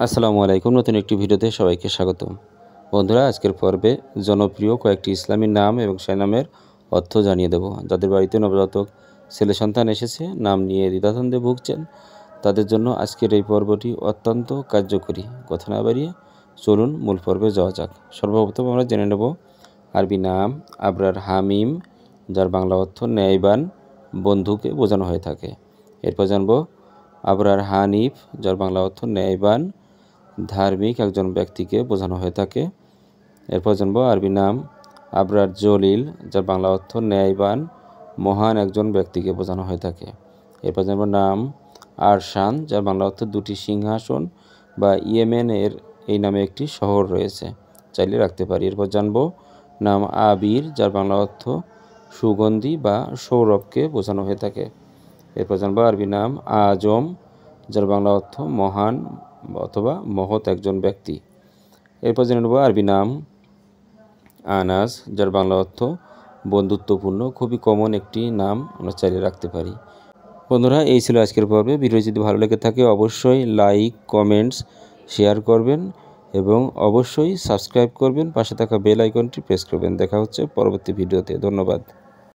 আসসালামু আলাইকুম। নতুন একটি ভিডিওতে সবাইকে স্বাগতম। বন্ধুরা, আজকের পর্বে জনপ্রিয় কয়েকটি ইসলামী নাম এবং সেই নামের অর্থ জানিয়ে দেব। যাদের বাড়িতে নবজাতক ছেলে সন্তান এসেছে, নাম নিয়ে দ্বিধাদ্বন্দ্বে ভুগছেন, তাদের জন্য আজকের এই পর্বটি অত্যন্ত কার্যকরী। কথা না বাড়িয়ে চলুন মূল পর্বে যাওয়া যাক। সর্বপ্রথম আমরা জেনে নেব আরবি নাম আবরার হামিম, যার বাংলা অর্থ ন্যায়বান বন্ধুকে বোঝানো হয়ে থাকে। এরপর জানব আবরার হানিফ, যার বাংলা অর্থ ন্যায়বান ধার্মিক একজন ব্যক্তিকে বোঝানো হয়ে থাকে। এরপর জানব আরবি নাম আবরার জলিল, যার বাংলা অর্থ ন্যায়বান মহান একজন ব্যক্তিকে বোঝানো হয়ে থাকে। এরপর জানব নাম আরশান, যার বাংলা অর্থ দুটি সিংহাসন বা ইয়েমেনের এই নামে একটি শহর রয়েছে, চাইলে রাখতে পারি। এরপর জানব নাম আবির, যার বাংলা অর্থ সুগন্ধি বা সৌরভকে বোঝানো হয়ে থাকে। এরপর জানব আরবি নাম আজম, যার বাংলা অর্থ মহান অথবা মহৎ একজন ব্যক্তি। এরপর জেনে নেব আরবি নাম আনাস, যার বাংলা অর্থ বন্ধুত্বপূর্ণ। খুবই কমন একটি নাম, আমরা চাইলে রাখতে পারি। বন্ধুরা, এই ছিল আজকের পর্বে। ভিডিও যদি ভালো লেগে থাকে অবশ্যই লাইক, কমেন্টস, শেয়ার করবেন এবং অবশ্যই সাবস্ক্রাইব করবেন। পাশে থাকা বেল আইকনটি প্রেস করবেন। দেখা হচ্ছে পরবর্তী ভিডিওতে। ধন্যবাদ।